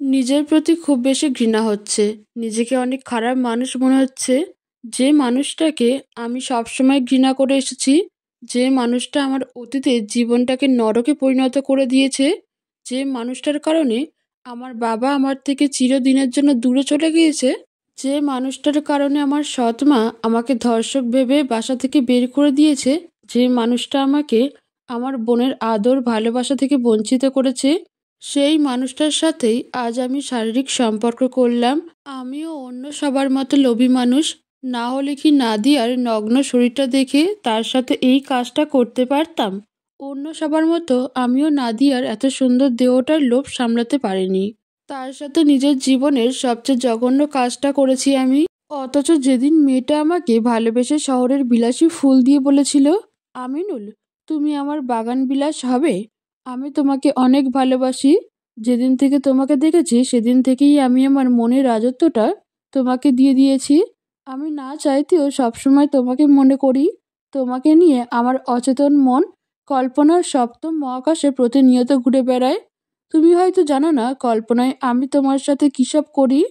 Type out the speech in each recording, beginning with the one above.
নিজের প্রতি খুব বেশি ঘৃণা হচ্ছে। নিজেকে অনেক খারাপ মানুষ মনে হচ্ছে। যে মানুষটাকে আমি সবসময় ঘৃণা করে এসেছি, যে মানুষটা আমার অতীতে জীবনটাকে নরকে পরিণত করে দিয়েছে, যে মানুষটার কারণে আমার বাবা আমার থেকে চিরদিনের জন্য দূরে চলে গিয়েছে, যে মানুষটার কারণে আমার সৎ মা আমাকে ধর্ষক ভেবে বাসা থেকে বের করে দিয়েছে, যে মানুষটা আমাকে আমার বোনের আদর ভালোবাসা থেকে বঞ্চিত করেছে, সেই মানুষটার সাথেই আজ আমি শারীরিক সম্পর্ক করলাম। আমিও অন্য সবার মতো লোভী মানুষ। না হলে কি নাদিয়ার নগ্ন শরীরটা দেখে তার সাথে এই কাজটা করতে পারতাম? অন্য সবার মতো আমিও নাদিয়ার এত সুন্দর দেহটার লোভ সামলাতে পারিনি। তার সাথে নিজের জীবনের সবচেয়ে জঘন্য কাজটা করেছি আমি। অথচ যেদিন মেয়েটা আমাকে ভালোবেসে শহরের বিলাসী ফুল দিয়ে বলেছিল, আমিনুল, তুমি আমার বাগান বিলাস হবে, আমি তোমাকে অনেক ভালোবাসি, যেদিন থেকে তোমাকে দেখেছি সেদিন থেকেই আমি আমার মনের রাজত্বটা তোমাকে দিয়ে দিয়েছি। আমি না চাইতেও সবসময় তোমাকে মনে করি। তোমাকে নিয়ে আমার অচেতন মন কল্পনার সপ্তম মহাকাশে প্রতিনিয়ত ঘুরে বেড়ায়। তুমি হয়তো জানো না কল্পনায় আমি তোমার সাথে কী সব করি।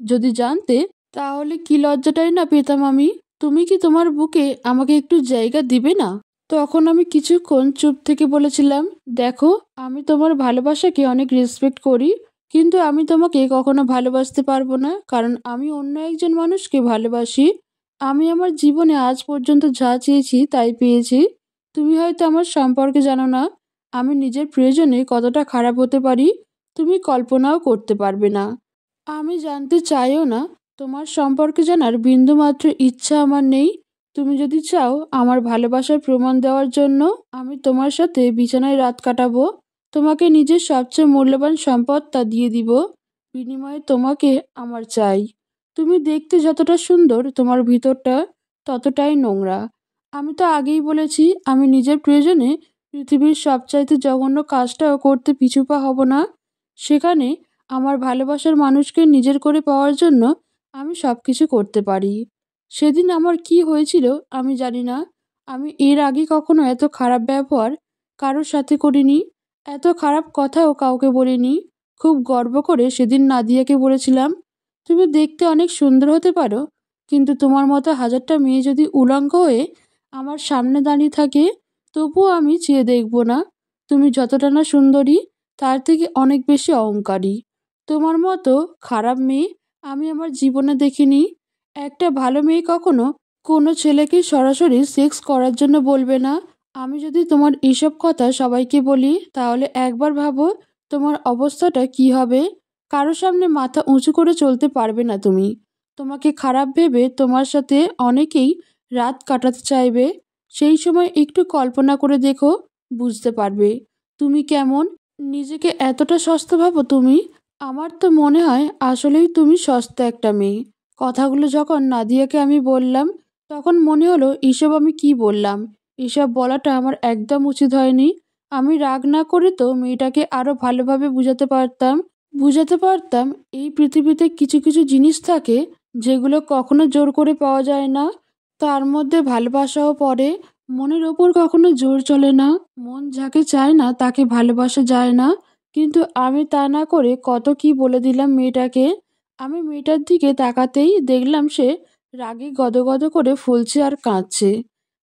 যদি জানতে, তাহলে কি লজ্জাটাই না পেতাম আমি। তুমি কি তোমার বুকে আমাকে একটু জায়গা দিবে না? তখন আমি কিছুক্ষণ চুপ থেকে বলেছিলাম, দেখো, আমি তোমার ভালোবাসাকে অনেক রেসপেক্ট করি, কিন্তু আমি তোমাকে কখনো ভালোবাসতে পারবো না, কারণ আমি অন্য একজন মানুষকে ভালোবাসি। আমি আমার জীবনে আজ পর্যন্ত যা চেয়েছি তাই পেয়েছি। তুমি হয়তো আমার সম্পর্কে জানো না, আমি নিজের প্রয়োজনে কতটা খারাপ হতে পারি তুমি কল্পনাও করতে পারবে না। আমি জানতে চাইও না, তোমার সম্পর্কে জানার বিন্দুমাত্র ইচ্ছা আমার নেই। তুমি যদি চাও আমার ভালোবাসার প্রমাণ দেওয়ার জন্য আমি তোমার সাথে বিছানায় রাত কাটাবো, তোমাকে নিজের সবচেয়ে মূল্যবান সম্পদটা দিয়ে দিব, বিনিময়ে তোমাকে আমার চাই। তুমি দেখতে যতটা সুন্দর তোমার ভিতরটা ততটাই নোংরা। আমি তো আগেই বলেছি আমি নিজের প্রয়োজনে পৃথিবীর সবচাইতে জঘন্য কাজটাও করতে পিছুপা হব না। সেখানে আমার ভালোবাসার মানুষকে নিজের করে পাওয়ার জন্য আমি সব কিছু করতে পারি। সেদিন আমার কি হয়েছিল আমি জানি না। আমি এর আগে কখনো এত খারাপ ব্যবহার কারোর সাথে করিনি, এত খারাপ কথাও কাউকে বলিনি। খুব গর্ব করে সেদিন নাদিয়াকে বলেছিলাম, তুমি দেখতে অনেক সুন্দর হতে পারো, কিন্তু তোমার মতো হাজারটা মেয়ে যদি উলঙ্গ হয়ে আমার সামনে দাঁড়িয়ে থাকে, তবুও আমি চেয়ে দেখব না। তুমি যতটা না সুন্দরী, তার থেকে অনেক বেশি অহংকারী। তোমার মতো খারাপ মেয়ে আমি আমার জীবনে দেখিনি। একটা ভালো মেয়ে কখনো কোনো ছেলেকে সরাসরি সেক্স করার জন্য বলবে না। আমি যদি তোমার এইসব কথা সবাইকে বলি, তাহলে একবার ভাবো তোমার অবস্থাটা কি হবে। কারো সামনে মাথা উঁচু করে চলতে পারবে না তুমি। তোমাকে খারাপ ভেবে তোমার সাথে অনেকেই রাত কাটাতে চাইবে। সেই সময় একটু কল্পনা করে দেখো, বুঝতে পারবে তুমি কেমন। নিজেকে এতটা সস্তা ভাবো তুমি? আমার তো মনে হয় আসলেই তুমি সস্তা একটা মেয়ে। কথাগুলো যখন নাদিয়াকে আমি বললাম, তখন মনে হলো এসব আমি কি বললাম। এসব বলাটা আমার একদম উচিত হয়নি। আমি রাগ না করে তো মেয়েটাকে আরো ভালোভাবে বুঝাতে পারতাম এই পৃথিবীতে কিছু কিছু জিনিস থাকে যেগুলো কখনো জোর করে পাওয়া যায় না। তার মধ্যে ভালোবাসাও পড়ে। মনের ওপর কখনো জোর চলে না। মন যাকে চায় না তাকে ভালোবাসা যায় না। কিন্তু আমি তা না করে কত কি বলে দিলাম মেয়েটাকে। আমি মেয়েটার দিকে তাকাতেই দেখলাম সে রাগে গদগদ করে ফুলছে আর কাঁদছে।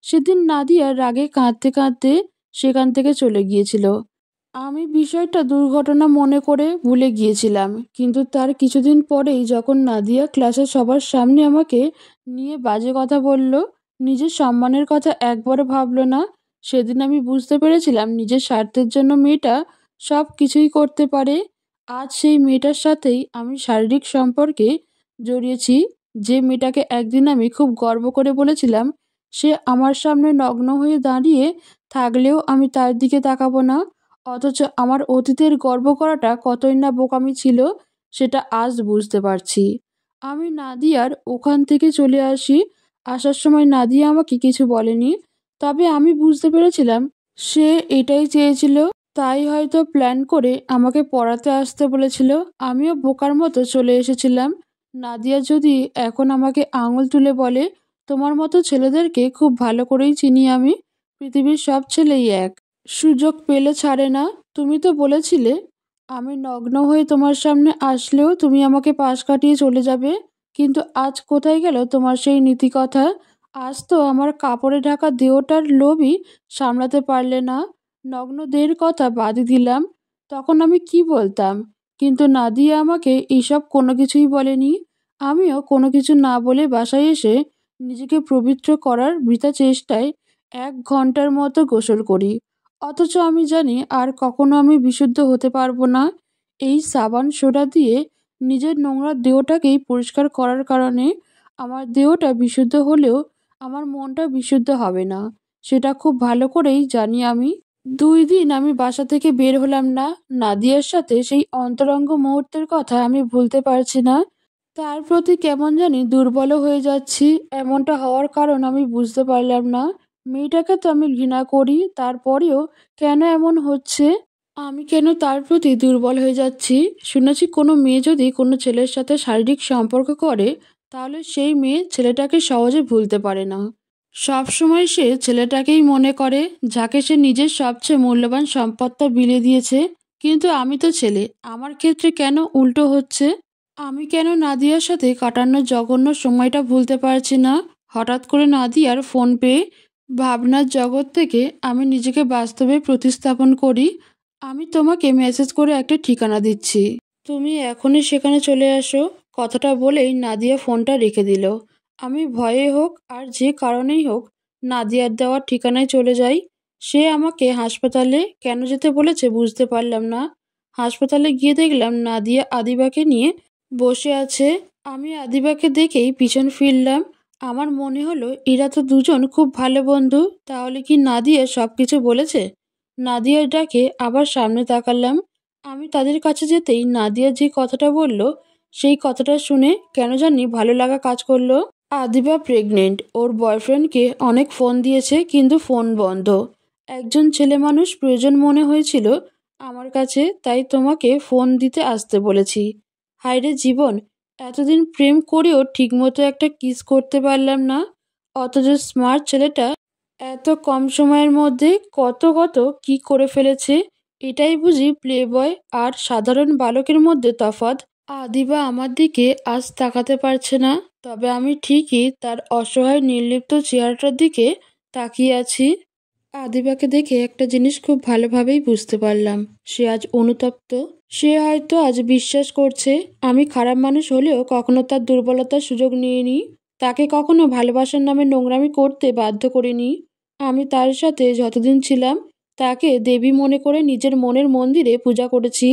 সেদিন নাদিয়া রাগে কাঁদতে কাঁদতে সেখান থেকে চলে গিয়েছিল। আমি বিষয়টা দুর্ঘটনা মনে করে ভুলে গিয়েছিলাম, কিন্তু তার কিছুদিন পরেই যখন নাদিয়া ক্লাসের সবার সামনে আমাকে নিয়ে বাজে কথা বলল, নিজের সম্মানের কথা একবারও ভাবলো না, সেদিন আমি বুঝতে পেরেছিলাম নিজের স্বার্থের জন্য মেয়েটা সব কিছুই করতে পারে। আজ সেই মেয়েটার সাথেই আমি শারীরিক সম্পর্কে জড়িয়েছি। যে মেয়েটাকে একদিন আমি খুব গর্ব করে বলেছিলাম সে আমার সামনে নগ্ন হয়ে দাঁড়িয়ে থাকলেও আমি তার দিকে তাকাবো না, অথচ আমার অতীতের গর্ব করাটা কতই না বোকামি ছিল, সেটা আজ বুঝতে পারছি। আমি নাদিয়ার ওখান থেকে চলে আসি। আসার সময় নাদিয়া আমাকে কিছু বলেনি, তবে আমি বুঝতে পেরেছিলাম সে এটাই চেয়েছিল। তাই হয়তো প্ল্যান করে আমাকে পড়াতে আসতে বলেছিল। আমিও বোকার মতো চলে এসেছিলাম। নাদিয়া যদি এখন আমাকে আঙুল তুলে বলে, তোমার মতো ছেলেদেরকে খুব ভালো করেই চিনি আমি, পৃথিবীর সব ছেলেই এক, সুযোগ পেলে ছাড়ে না। তুমি তো বলেছিলে আমি নগ্ন হয়ে তোমার সামনে আসলেও তুমি আমাকে পাশ কাটিয়ে চলে যাবে। কিন্তু আজ কোথায় গেল তোমার সেই নীতি কথা? আজ তো আমার কাপড়ে ঢাকা দেহটার লোভই সামলাতে পারলে না। নগ্ন দেহের কথা বাদই দিলাম, তখন আমি কি বলতাম। কিন্তু নাদিয়া আমাকে এইসব কোনো কিছুই বলেনি। আমিও কোনো কিছু না বলে বাসায় এসে নিজেকে পবিত্র করার বৃথা চেষ্টায় 1 ঘন্টার মতো গোসল করি। অথচ আমি জানি আর কখনো আমি বিশুদ্ধ হতে পারবো না। এই সাবান সোডা দিয়ে নিজের নোংরা দেহটাকেই পরিষ্কার করার কারণে আমার দেহটা বিশুদ্ধ হলেও আমার মনটা বিশুদ্ধ হবে না। সেটা খুব ভালো করেই জানি আমি। 2 দিন আমি বাসা থেকে বের হলাম না। নাদিয়ার সাথে সেই অন্তরঙ্গ মুহূর্তের কথা আমি ভুলতে পারছি না। তার প্রতি কেমন জানি দুর্বলও হয়ে যাচ্ছি। এমনটা হওয়ার কারণ আমি বুঝতে পারলাম না। মেয়েটাকে তো আমি ঘৃণা করি, তারপরেও কেন এমন হচ্ছে? আমি কেন তার প্রতি দুর্বল হয়ে যাচ্ছি? শুনেছি কোনো মেয়ে যদি কোনো ছেলের সাথে শারীরিক সম্পর্ক করে, তাহলে সেই মেয়ে ছেলেটাকে সহজে ভুলতে পারে না। সব সময় সে ছেলেটাকেই মনে করে, যাকে সে নিজের সবচেয়ে মূল্যবান সম্পদটা বিলিয়ে দিয়েছে। কিন্তু আমি তো ছেলে, আমার ক্ষেত্রে কেন উল্টো হচ্ছে? আমি কেন নাদিয়ার সাথে কাটানো জঘন্য সময়টা ভুলতে পারছি না? হঠাৎ করে নাদিয়ার ফোন পেয়ে ভাবনার জগৎ থেকে আমি নিজেকে বাস্তবে প্রতিস্থাপন করি। আমি তোমাকে মেসেজ করে একটা ঠিকানা দিচ্ছি, তুমি এখনই সেখানে চলে আসো। কথাটা বলেই নাদিয়া ফোনটা রেখে দিল। আমি ভয়ে হোক আর যে কারণেই হোক নাদিয়ার দেওয়া ঠিকানায় চলে যাই। সে আমাকে হাসপাতালে কেন যেতে বলেছে বুঝতে পারলাম না। হাসপাতালে গিয়ে দেখলাম নাদিয়া আদিবাকে নিয়ে বসে আছে। আমি আদিবাকে দেখেই পিছন ফিরলাম। আমার মনে হলো এরা তো দুজন খুব ভালো বন্ধু। তাহলে কি নাদিয়া সব কিছু বলেছে? নাদিয়ার ডাকে আবার সামনে তাকালাম। আমি তাদের কাছে যেতেই নাদিয়া যে কথাটা বলল, সেই কথাটা শুনে কেন জানি ভালো লাগা কাজ করলো। আদিবা প্রেগনেন্ট, ওর বয়ফ্রেন্ডকে অনেক ফোন দিয়েছে কিন্তু ফোন বন্ধ। একজন ছেলে মানুষ প্রয়োজন মনে হয়েছিল আমার কাছে, তাই তোমাকে ফোন দিতে আসতে বলেছি। হায়রে জীবন, এতদিন প্রেম করেও ঠিকমতো একটা কিস করতে পারলাম না। অথচ স্মার্ট ছেলেটা এত কম সময়ের মধ্যে কত কত কি করে ফেলেছে। এটাই বুঝি প্লে বয় আর সাধারণ বালকের মধ্যে তফাৎ। আদিবা আমার দিকে আজ তাকাতে পারছে না, তবে আমি ঠিকই তার অসহায় নির্লিপ্ত চেহারাটার দিকে তাকিয়ে আছি। আদিবাকে দেখে একটা জিনিস খুব ভালোভাবেই বুঝতে পারলাম, সে আজ অনুতপ্ত। সে হয়তো আজ বিশ্বাস করছে আমি খারাপ মানুষ হলেও কখনো তার দুর্বলতার সুযোগ নিইনি, তাকে কখনো ভালোবাসার নামে নোংরামি করতে বাধ্য করিনি। আমি তার সাথে যতদিন ছিলাম তাকে দেবী মনে করে নিজের মনের মন্দিরে পূজা করেছি।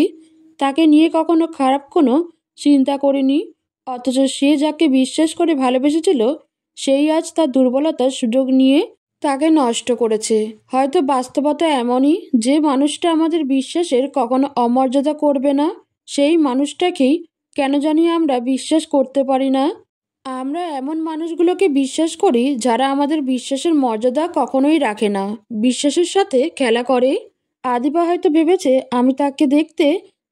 তাকে নিয়ে কখনো খারাপ কোনো চিন্তা করিনি। অথচ সে যাকে বিশ্বাস করে ভালোবেসেছিল, সেই আজ তার দুর্বলতার সুযোগ নিয়ে তাকে নষ্ট করেছে। হয়তো বাস্তবতা এমনই, যে মানুষটা আমাদের বিশ্বাসের কখনো অমর্যাদা করবে না, সেই মানুষটাকেই কেন জানি আমরা বিশ্বাস করতে পারি না। আমরা এমন মানুষগুলোকে বিশ্বাস করি যারা আমাদের বিশ্বাসের মর্যাদা কখনোই রাখে না, বিশ্বাসের সাথে খেলা করে। আদিবা হয়তো ভেবেছে আমি তাকে দেখতে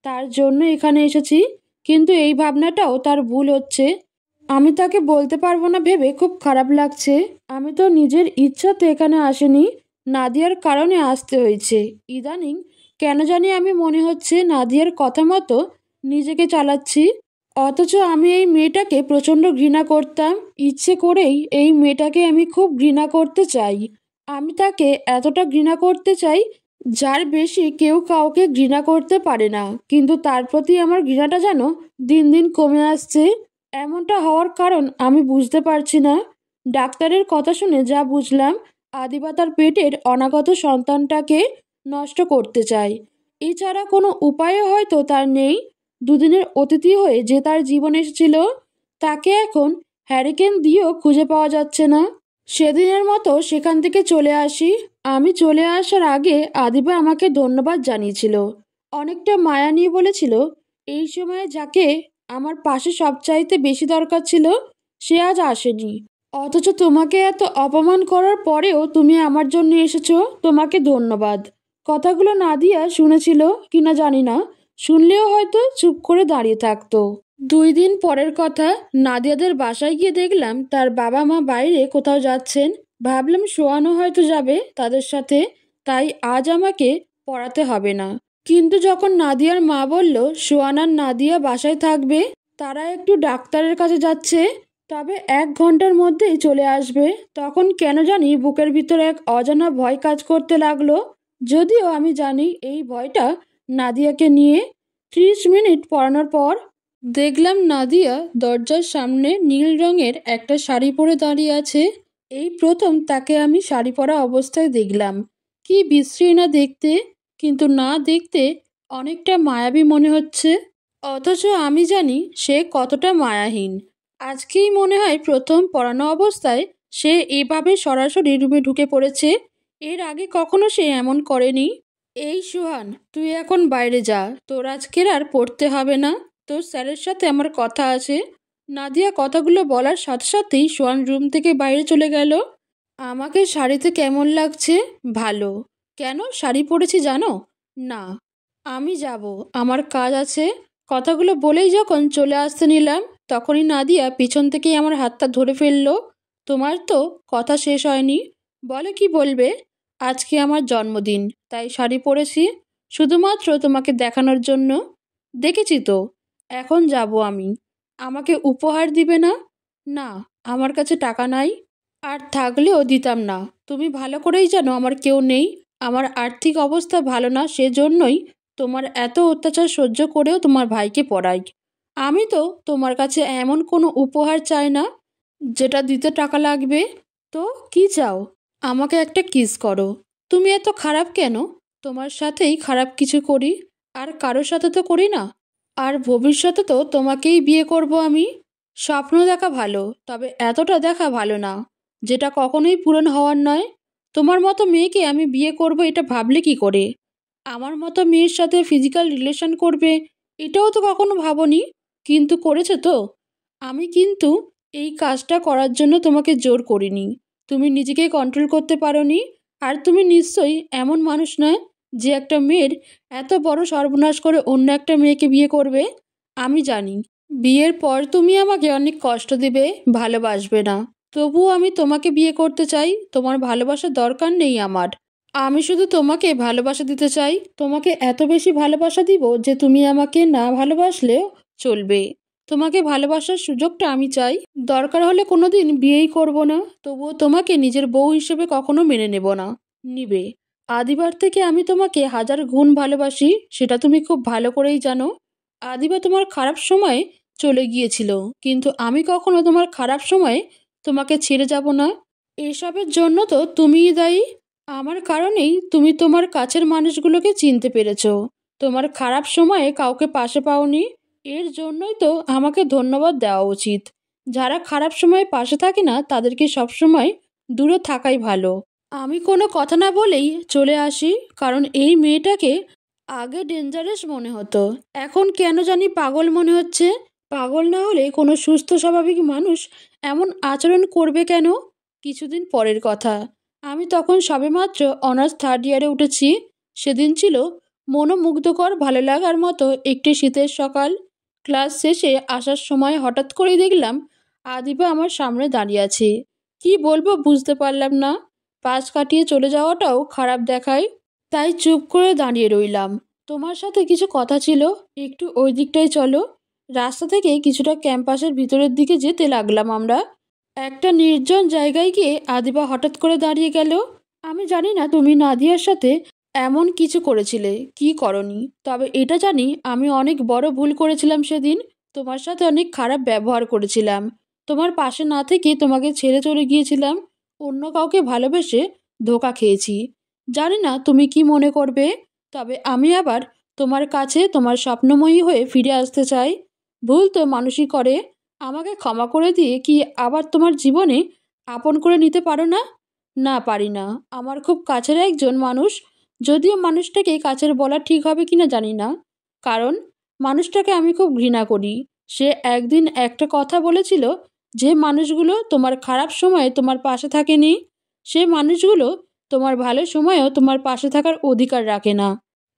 তার জন্য এখানে এসেছি, কিন্তু এই ভাবনাটাও তার ভুল হচ্ছে। আমি তাকে বলতে পারবো না ভেবে খুব খারাপ লাগছে। আমি তো নিজের ইচ্ছাতে এখানে আসিনি, নাদিয়ার কারণে আসতে হয়েছে। ইদানিং কেন জানি আমি মনে হচ্ছে নাদিয়ার কথা মতো নিজেকে চালাচ্ছি। অথচ আমি এই মেয়েটাকে প্রচণ্ড ঘৃণা করতাম। ইচ্ছে করেই এই মেয়েটাকে আমি খুব ঘৃণা করতে চাই। আমি তাকে এতটা ঘৃণা করতে চাই যার বেশি কেউ কাউকে ঘৃণা করতে পারে না। কিন্তু তার প্রতি আমার ঘৃণাটা যেন দিন দিন কমে আসছে। এমনটা হওয়ার কারণ আমি বুঝতে পারছি না। ডাক্তারের কথা শুনে যা বুঝলাম, আদিবা তার পেটের অনাগত সন্তানটাকে নষ্ট করতে চায়। এছাড়া কোনো উপায়ও হয়তো তার নেই। 2 দিনের অতিথি হয়ে যে তার জীবনে এসেছিল, তাকে এখন হ্যারিকেন দিয়েও খুঁজে পাওয়া যাচ্ছে না। সেদিনের মতো সেখান থেকে চলে আসি। আমি চলে আসার আগে আদিবা আমাকে ধন্যবাদ জানিয়েছিল, অনেকটা মায়া নিয়ে বলেছিল এই সময়ে যাকে আমার পাশে সবচাইতে বেশি দরকার ছিল সে আজ আসেনি। অথচ তোমাকে এত অপমান করার পরেও তুমি আমার জন্য এসেছো, তোমাকে ধন্যবাদ। কথাগুলো নাদিয়া শুনেছিল কিনা জানি না, শুনলেও হয়তো চুপ করে দাঁড়িয়ে থাকতো। 2 দিন পরের কথা, নাদিয়াদের বাসায় গিয়ে দেখলাম তার বাবা মা বাইরে কোথাও যাচ্ছেন। ভাবলাম সোয়ানো হয়তো যাবে তাদের সাথে, তাই আজ আমাকে পড়াতে হবে না। কিন্তু যখন নাদিয়ার মা বলল সোহান আর নাদিয়া বাসায় থাকবে, তারা একটু ডাক্তারের কাছে যাচ্ছে, তবে 1 ঘন্টার মধ্যেই চলে আসবে, তখন কেন জানি বুকের ভিতরে এক অজানা ভয় কাজ করতে লাগলো। যদিও আমি জানি এই ভয়টা নাদিয়াকে নিয়ে। 30 মিনিট পড়ানোর পর দেখলাম নাদিয়া দরজার সামনে নীল রঙের একটা শাড়ি পরে দাঁড়িয়ে আছে। এই প্রথম তাকে আমি শাড়ি পরা অবস্থায় দেখলাম। কি বিশ্রী না দেখতে, কিন্তু না দেখতে অনেকটা মায়াবী মনে হচ্ছে। অথচ আমি জানি সে কতটা মায়াহীন। আজকেই মনে হয় প্রথম পড়ানো অবস্থায় সে এভাবে সরাসরি রুমে ঢুকে পড়েছে। এর আগে কখনো সে এমন করেনি। এই সুহান, তুই এখন বাইরে যা, তোর আজকের আর পড়তে হবে না, তোর স্যারের সাথে আমার কথা আছে। নাদিয়া কথাগুলো বলার সাথে সাথেই সোহান রুম থেকে বাইরে চলে গেল। আমাকে শাড়িতে কেমন লাগছে? ভালো। কেন শাড়ি পরেছি জানো? না, আমি যাব, আমার কাজ আছে। কথাগুলো বলেই যখন চলে আসতে নিলাম, তখনই নাদিয়া পিছন থেকেই আমার হাতটা ধরে ফেললো। তোমার তো কথা শেষ হয়নি, বলে কি বলবে? আজকে আমার জন্মদিন, তাই শাড়ি পরেছি, শুধুমাত্র তোমাকে দেখানোর জন্য। দেখেছি তো, এখন যাব আমি। আমাকে উপহার দিবে না? না, আমার কাছে টাকা নাই, আর থাকলেও দিতাম না। তুমি ভালো করেই জানো আমার কেউ নেই, আমার আর্থিক অবস্থা ভালো না, সেজন্যই তোমার এত অত্যাচার সহ্য করেও তোমার ভাইকে পড়াই। আমি তো তোমার কাছে এমন কোনো উপহার চাই না যেটা দিতে টাকা লাগবে। তো কি চাও? আমাকে একটা কিস করো। তুমি এত খারাপ কেন? তোমার সাথেই খারাপ কিছু করি, আর কারোর সাথে তো করি না। আর ভবিষ্যতে তো তোমাকেই বিয়ে করব আমি। স্বপ্ন দেখা ভালো, তবে এতটা দেখা ভালো না যেটা কখনোই পূরণ হওয়ার নয়। তোমার মতো মেয়েকে আমি বিয়ে করব এটা ভাবলে কি করে? আমার মতো মেয়ের সাথে ফিজিক্যাল রিলেশন করবে এটাও তো কখনো ভাবনি, কিন্তু করেছে তো। আমি কিন্তু এই কাজটা করার জন্য তোমাকে জোর করিনি, তুমি নিজেকে কন্ট্রোল করতে পারোনি। আর তুমি নিশ্চয়ই এমন মানুষ নয় যে একটা মেয়ের এত বড় সর্বনাশ করে অন্য একটা মেয়েকে বিয়ে করবে। আমি জানি বিয়ের পর তুমি আমাকে অনেক কষ্ট দেবে, ভালোবাসবে না, তবুও আমি তোমাকে বিয়ে করতে চাই। তোমার ভালোবাসার দরকার নেই আমার, আমি শুধু তোমাকে ভালোবাসা দিতে চাই। তোমাকে এত বেশি ভালোবাসা দিব যে তুমি আমাকে না ভালোবাসলেও চলবে। তোমাকে ভালোবাসার সুযোগটা আমি চাই। দরকার হলে কোনোদিন বিয়েই করব না, তবুও তোমাকে নিজের বউ হিসেবে কখনো মেনে নেব না। নিবে। আদিবার থেকে আমি তোমাকে 1000 গুণ ভালোবাসি, সেটা তুমি খুব ভালো করেই জানো। আদিবা তোমার খারাপ সময়ে চলে গিয়েছিল, কিন্তু আমি কখনো তোমার খারাপ সময়ে তোমাকে ছেড়ে যাব না। এসবের জন্য তো তুমিই দায়ী। আমার কারণেই তুমি তোমার কাছের মানুষগুলোকে চিনতে পেরেছো। তোমার খারাপ সময়ে কাউকে পাশে পাওনি, এর জন্যই তো আমাকে ধন্যবাদ দেওয়া উচিত। যারা খারাপ সময়ে পাশে থাকে না তাদেরকে সবসময় দূরে থাকাই ভালো। আমি কোনো কথা না বলেই চলে আসি, কারণ এই মেয়েটাকে আগে ডেঞ্জারাস মনে হতো, এখন কেন জানি পাগল মনে হচ্ছে। পাগল না হলে কোনো সুস্থ স্বাভাবিক মানুষ এমন আচরণ করবে কেন? কিছুদিন পরের কথা, আমি তখন সবেমাত্র অনার্স 3rd ইয়ারে উঠেছি। সেদিন ছিল মনোমুগ্ধকর ভালো লাগার মতো একটি শীতের সকাল। ক্লাস শেষে আসার সময় হঠাৎ করেই দেখলাম আদিবা আমার সামনে দাঁড়িয়ে আছে। কি বলবো বুঝতে পারলাম না। পাশ কাটিয়ে চলে যাওয়াটাও খারাপ দেখায়, তাই চুপ করে দাঁড়িয়ে রইলাম। তোমার সাথে কিছু কথা ছিল, একটু ওই দিকটাই চলো। রাস্তা থেকে কিছুটা ক্যাম্পাসের ভিতরের দিকে যেতে লাগলাম আমরা। একটা নির্জন জায়গায় গিয়ে আদিবা হঠাৎ করে দাঁড়িয়ে গেল। আমি জানি না তুমি নাদিয়ার সাথে এমন কিছু করেছিলে কি করনি, তবে এটা জানি আমি অনেক বড় ভুল করেছিলাম সেদিন। তোমার সাথে অনেক খারাপ ব্যবহার করেছিলাম, তোমার পাশে না থেকে তোমাকে ছেড়ে চলে গিয়েছিলাম, অন্য কাউকে ভালোবেসে ধোঁকা খেয়েছি। জানি না তুমি কি মনে করবে, তবে আমি আবার তোমার কাছে তোমার স্বপ্নময়ী হয়ে ফিরে আসতে চাই। ভুল তো মানুষই করে, আমাকে ক্ষমা করে দিয়ে কি আবার তোমার জীবনে আপন করে নিতে পারো না? না, পারি না। আমার খুব কাছের একজন মানুষ, যদিও মানুষটাকে কাছের বলা ঠিক হবে কিনা জানি না, কারণ মানুষটাকে আমি খুব ঘৃণা করি। সে একদিন একটা কথা বলেছিল, যে মানুষগুলো তোমার খারাপ সময়ে তোমার পাশে থাকেনি, সে মানুষগুলো তোমার ভালো সময়েও তোমার পাশে থাকার অধিকার রাখে না।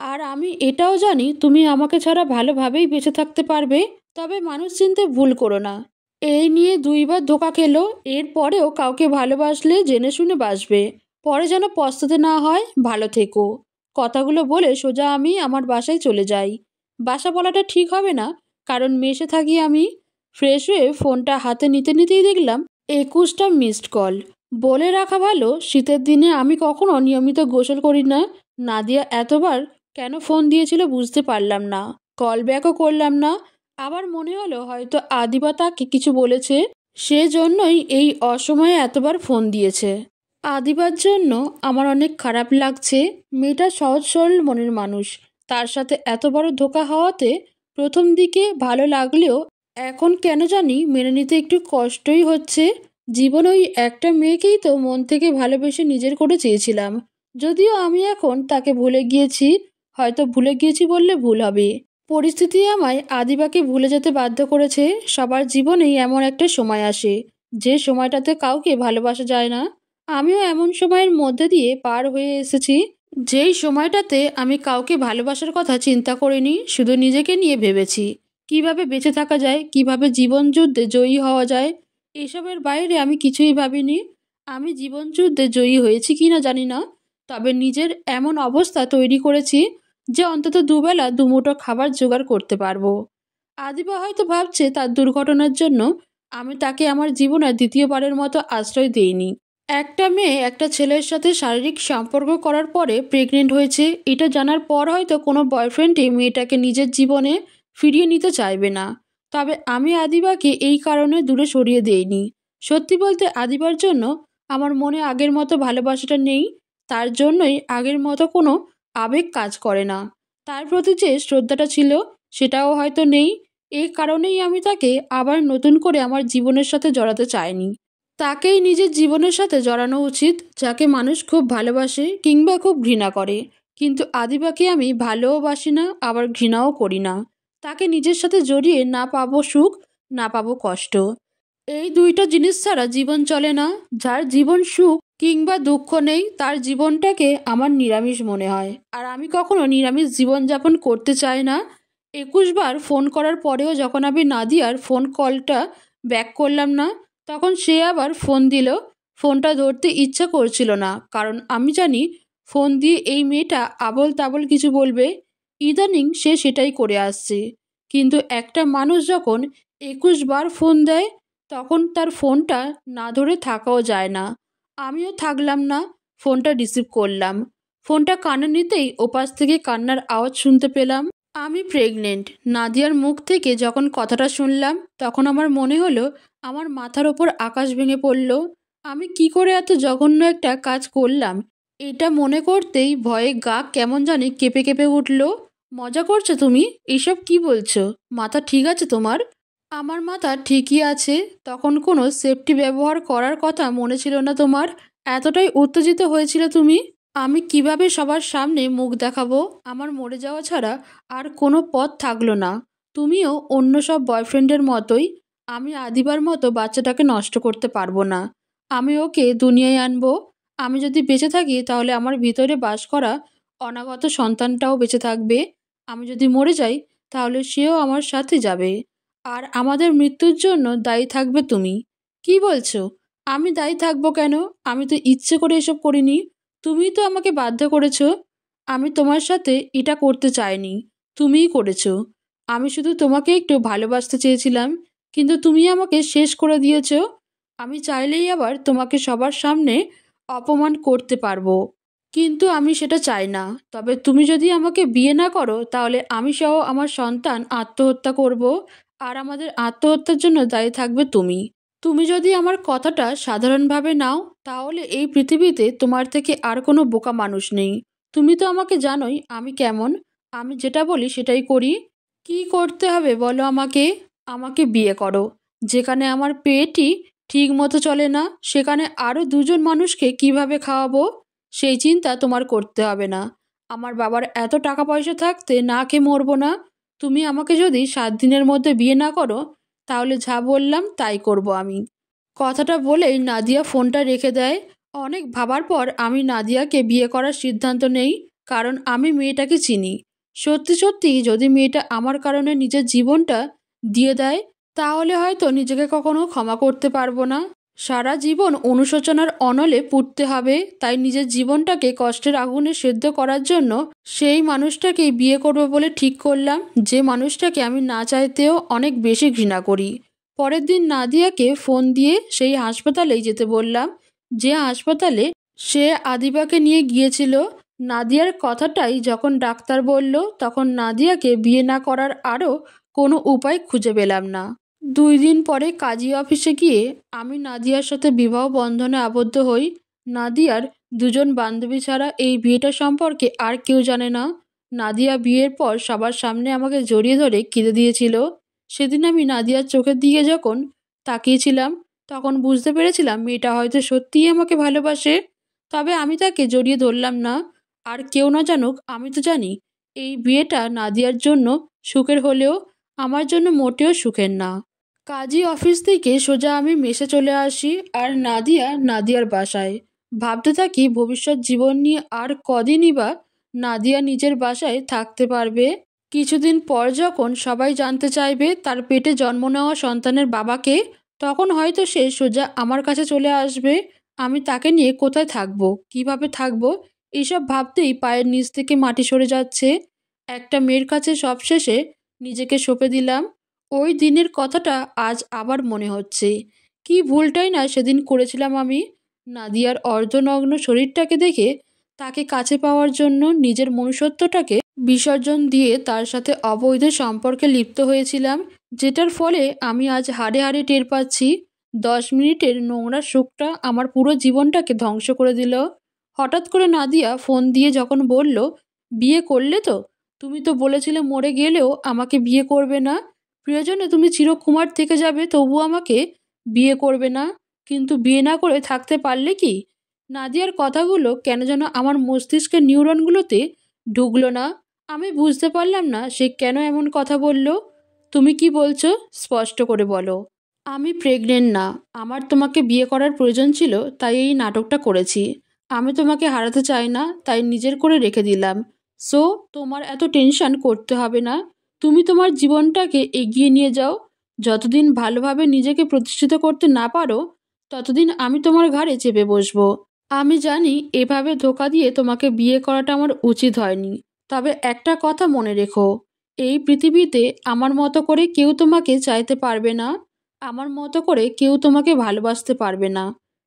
আর আমি এটাও জানি তুমি আমাকে ছাড়া ভালোভাবেই বেঁচে থাকতে পারবে, তবে মানুষ চিনতে ভুল করো না। এই নিয়ে 2বার ধোঁকা খেলো, এরপরেও কাউকে ভালোবাসলে জেনে শুনে বাসবে, পরে যেন পস্তাতে না হয়। ভালো থেকো। কথাগুলো বলে সোজা আমি আমার বাসায় চলে যাই। বাসা বলাটা ঠিক হবে না, কারণ মেসে থাকি আমি। ফ্রেশ হয়ে ফোনটা হাতে নিতে নিতেই দেখলাম 21টা মিসড কল। বলে রাখা ভালো, শীতের দিনে আমি কখনো নিয়মিত গোসল করি না। নাদিয়া এতবার কেন ফোন দিয়েছিল বুঝতে পারলাম না, কল ব্যাকও করলাম না। আবার মনে হলো হয়তো আদিবা তাকে কিছু বলেছে, সেজন্যই এই অসময়ে এতবার ফোন দিয়েছে। আদিবার জন্য আমার অনেক খারাপ লাগছে। মেয়েটা সহজ সরল মনের মানুষ, তার সাথে এত বড় ধোঁকা হওয়াতে প্রথম দিকে ভালো লাগলেও এখন কেন জানি মেনে নিতে একটু কষ্টই হচ্ছে। জীবন ওই একটা মেয়েকেই তো মন থেকে ভালোবেসে নিজের করে চেয়েছিলাম। যদিও আমি এখন তাকে ভুলে গিয়েছি, হয়তো ভুলে গিয়েছি বললে ভুল হবে। পরিস্থিতি আমায় আদিবাকে ভুলে যেতে বাধ্য করেছে। সবার জীবনেই এমন একটা সময় আসে, যে সময়টাতে কাউকে ভালোবাসা যায় না। আমিও এমন সময়ের মধ্যে দিয়ে পার হয়ে এসেছি, যেই সময়টাতে আমি কাউকে ভালোবাসার কথা চিন্তা করিনি, শুধু নিজেকে নিয়ে ভেবেছি কিভাবে বেঁচে থাকা যায়, কিভাবে জীবন যুদ্ধে জয়ী হওয়া যায়। এসবের বাইরে আমি কিছুই ভাবিনি। আমি জীবন যুদ্ধে জয়ী হয়েছি কিনা জানি না, তবে নিজের এমন অবস্থা তৈরি করেছি যে অন্তত দুবেলা দুমুঠো খাবার জোগাড় করতে পারবো। আদিবা হয়তো ভাবছে তার দুর্ঘটনার জন্য আমি তাকে আমার জীবনের দ্বিতীয়বারের মতো আশ্রয় দেইনি। একটা মেয়ে একটা ছেলের সাথে শারীরিক সম্পর্ক করার পরে প্রেগনেন্ট হয়েছে, এটা জানার পর হয়তো কোনো বয়ফ্রেন্ডই মেয়েটাকে নিজের জীবনে ফিরিয়ে নিতে চাইবে না। তবে আমি আদিবাকে এই কারণে দূরে সরিয়ে দেইনি। সত্যি বলতে আদিবার জন্য আমার মনে আগের মতো ভালোবাসাটা নেই। তার জন্যই আগের মতো কোনো আবেগ কাজ করে না। তার প্রতি যে শ্রদ্ধাটা ছিল সেটাও হয়তো নেই। এই কারণেই আমি তাকে আবার নতুন করে আমার জীবনের সাথে জড়াতে চাইনি। তাকেই নিজের জীবনের সাথে জড়ানো উচিত, যাকে মানুষ খুব ভালোবাসে কিংবা খুব ঘৃণা করে। কিন্তু আদিবাকে আমি ভালোও বাসি না, আবার ঘৃণাও করি না। তাকে নিজের সাথে জড়িয়ে না পাবো সুখ, না পাবো কষ্ট। এই দুইটা জিনিস ছাড়া জীবন চলে না। যার জীবন সুখ কিংবা দুঃখ নেই, তার জীবনটাকে আমার নিরামিষ মনে হয়। আর আমি কখনো নিরামিষ জীবনযাপন করতে চাই না। 21বার ফোন করার পরেও যখন আমি নাদিয়ার ফোন কলটা ব্যাক করলাম না, তখন সে আবার ফোন দিল। ফোনটা ধরতে ইচ্ছা করছিল না, কারণ আমি জানি ফোন দিয়ে এই মেয়েটা আবল তাবল কিছু বলবে। ইদানিং সে সেটাই করে আসছে। কিন্তু একটা মানুষ যখন 21বার ফোন দেয়, তখন তার ফোনটা না ধরে থাকাও যায় না। আমিও থাকলাম না, ফোনটা রিসিভ করলাম। ফোনটা কানে নিতেই ওপাশ থেকে কান্নার আওয়াজ শুনতে পেলাম। আমি প্রেগনেন্ট। নাদিয়ার মুখ থেকে যখন কথাটা শুনলাম, তখন আমার মনে হলো আমার মাথার ওপর আকাশ ভেঙে পড়ল। আমি কি করে এত জঘন্য একটা কাজ করলাম, এটা মনে করতেই ভয়ে গা কেমন জানি কেঁপে কেঁপে উঠল। মজা করছো তুমি? এসব কি বলছো? মাথা ঠিক আছে তোমার? আমার মাথা ঠিকই আছে। তখন কোনো সেফটি ব্যবহার করার কথা মনে ছিল না তোমার? এতটাই উত্তেজিত হয়েছিল তুমি? আমি কিভাবে সবার সামনে মুখ দেখাবো? আমার মরে যাওয়া ছাড়া আর কোনো পথ থাকলো না। তুমিও অন্য সব বয়ফ্রেন্ডের মতোই আমি আদিবার মতো বাচ্চাটাকে নষ্ট করতে পারবো না। আমি ওকে দুনিয়ায় আনবো। আমি যদি বেঁচে থাকি তাহলে আমার ভিতরে বাস করা অনাগত সন্তানটাও বেঁচে থাকবে। আমি যদি মরে যাই তাহলে সেও আমার সাথে যাবে। আর আমাদের মৃত্যুর জন্য দায়ী থাকবে তুমি। কি বলছো? আমি দায়ী থাকবো কেন? আমি তো ইচ্ছে করে এসব করিনি। তুমিই তো আমাকে বাধ্য করেছো। আমি তোমার সাথে এটা করতে চাইনি, তুমিই করেছো। আমি শুধু তোমাকে একটু ভালোবাসতে চেয়েছিলাম, কিন্তু তুমি আমাকে শেষ করে দিয়েছো। আমি চাইলেই আবার তোমাকে সবার সামনে অপমান করতে পারবো, কিন্তু আমি সেটা চাই না। তবে তুমি যদি আমাকে বিয়ে না করো তাহলে আমি সহ আমার সন্তান আত্মহত্যা করব। আর আমাদের আত্মহত্যার জন্য দায়ী থাকবে তুমি। তুমি যদি আমার কথাটা সাধারণভাবে নাও, তাহলে এই পৃথিবীতে তোমার থেকে আর কোনো বোকা মানুষ নেই। তুমি তো আমাকে জানোই আমি কেমন। আমি যেটা বলি সেটাই করি। কি করতে হবে বলো আমাকে? আমাকে বিয়ে করো। যেখানে আমার পেটই ঠিক মতো চলে না, সেখানে আরও দুজন মানুষকে কিভাবে খাওয়াবো সেই চিন্তা তোমার করতে হবে না। আমার বাবার এত টাকা পয়সা থাকতে না খেয়ে মরবো না। তুমি আমাকে যদি 7 দিনের মধ্যে বিয়ে না করো, তাহলে যা বললাম তাই করব আমি। কথাটা বলেই নাদিয়া ফোনটা রেখে দেয়। অনেক ভাবার পর আমি নাদিয়াকে বিয়ে করার সিদ্ধান্ত নেই, কারণ আমি মেয়েটাকে চিনি। সত্যি সত্যি যদি মেয়েটা আমার কারণে নিজের জীবনটা দিয়ে দেয়, তাহলে হয়তো নিজেকে কখনো ক্ষমা করতে পারবো না। সারা জীবন অনুশোচনার অনলে পুড়তে হবে, তাই নিজের জীবনটাকে কষ্টের আগুনে সেদ্ধ করার জন্য সেই মানুষটাকেই বিয়ে করবো বলে ঠিক করলাম, যে মানুষটাকে আমি না চাইতেও অনেক বেশি ঘৃণা করি। পরের দিন নাদিয়াকে ফোন দিয়ে সেই হাসপাতালেই যেতে বললাম, যে হাসপাতালে সে আদিবাকে নিয়ে গিয়েছিল। নাদিয়ার কথাটাই যখন ডাক্তার বলল, তখন নাদিয়াকে বিয়ে না করার আরও কোনো উপায় খুঁজে পেলাম না। 2 দিন পরে কাজী অফিসে গিয়ে আমি নাদিয়ার সাথে বিবাহ বন্ধনে আবদ্ধ হই। নাদিয়ার 2জন বান্ধবী ছাড়া এই বিয়েটা সম্পর্কে আর কেউ জানে না। নাদিয়া বিয়ের পর সবার সামনে আমাকে জড়িয়ে ধরে কেঁদে দিয়েছিল। সেদিন আমি নাদিয়ার চোখের দিকে যখন তাকিয়েছিলাম, তখন বুঝতে পেরেছিলাম মেয়েটা হয়তো সত্যিই আমাকে ভালোবাসে। তবে আমি তাকে জড়িয়ে ধরলাম না। আর কেউ না জানুক, আমি তো জানি এই বিয়েটা নাদিয়ার জন্য সুখের হলেও আমার জন্য মোটেও সুখের না। কাজী অফিস থেকে সোজা আমি মেসে চলে আসি, আর নাদিয়ার বাসায়। ভাবতে থাকি ভবিষ্যৎ জীবন নিয়ে, আর কদিনই বা নাদিয়া নিজের বাসায় থাকতে পারবে। কিছুদিন পর যখন সবাই জানতে চাইবে তার পেটে জন্ম নেওয়া সন্তানের বাবাকে, তখন হয়তো সে সোজা আমার কাছে চলে আসবে। আমি তাকে নিয়ে কোথায় থাকবো, কিভাবে থাকবো, এইসব ভাবতেই পায়ের নিচ থেকে মাটি সরে যাচ্ছে। একটা মেয়ের কাছে সবশেষে নিজেকে সঁপে দিলাম। ওই দিনের কথাটা আজ আবার মনে হচ্ছে। কি ভুলটাই না সেদিন করেছিলাম আমি। নাদিয়ার অর্ধনগ্ন শরীরটাকে দেখে তাকে কাছে পাওয়ার জন্য নিজের মনুষ্যত্বটাকে বিসর্জন দিয়ে তার সাথে অবৈধ সম্পর্কে লিপ্ত হয়েছিলাম, যেটার ফলে আমি আজ হাড়ে হাড়ে টের পাচ্ছি 10 মিনিটের নোংরা সুখটা আমার পুরো জীবনটাকে ধ্বংস করে দিল। হঠাৎ করে নাদিয়া ফোন দিয়ে যখন বলল, বিয়ে করলে তো? তুমি তো বলেছিলে মরে গেলেও আমাকে বিয়ে করবে না, প্রয়োজনে তুমি চিরকুমার থেকে যাবে, তবু আমাকে বিয়ে করবে না। কিন্তু বিয়ে না করে থাকতে পারলে কি? নাদিয়ার কথাগুলো কেন যেন আমার মস্তিষ্কের নিউরনগুলোতে ঢুকলো না। আমি বুঝতে পারলাম না সে কেন এমন কথা বলল। তুমি কি বলছো, স্পষ্ট করে বলো। আমি প্রেগনেন্ট না। আমার তোমাকে বিয়ে করার প্রয়োজন ছিল, তাই এই নাটকটা করেছি। আমি তোমাকে হারাতে চাই না, তাই নিজের করে রেখে দিলাম। সো তোমার এত টেনশন করতে হবে না। তুমি তোমার জীবনটাকে এগিয়ে নিয়ে যাও। যতদিন ভালোভাবে নিজেকে প্রতিষ্ঠিত করতে না পারো, ততদিন আমি তোমার ঘাড়ে চেপে বসবো। আমি জানি এভাবে ধোঁকা দিয়ে তোমাকে বিয়ে করাটা আমার উচিত হয়নি। তবে একটা কথা মনে রেখো, এই পৃথিবীতে আমার মতো করে কেউ তোমাকে চাইতে পারবে না। আমার মতো করে কেউ তোমাকে ভালোবাসতে পারবে না।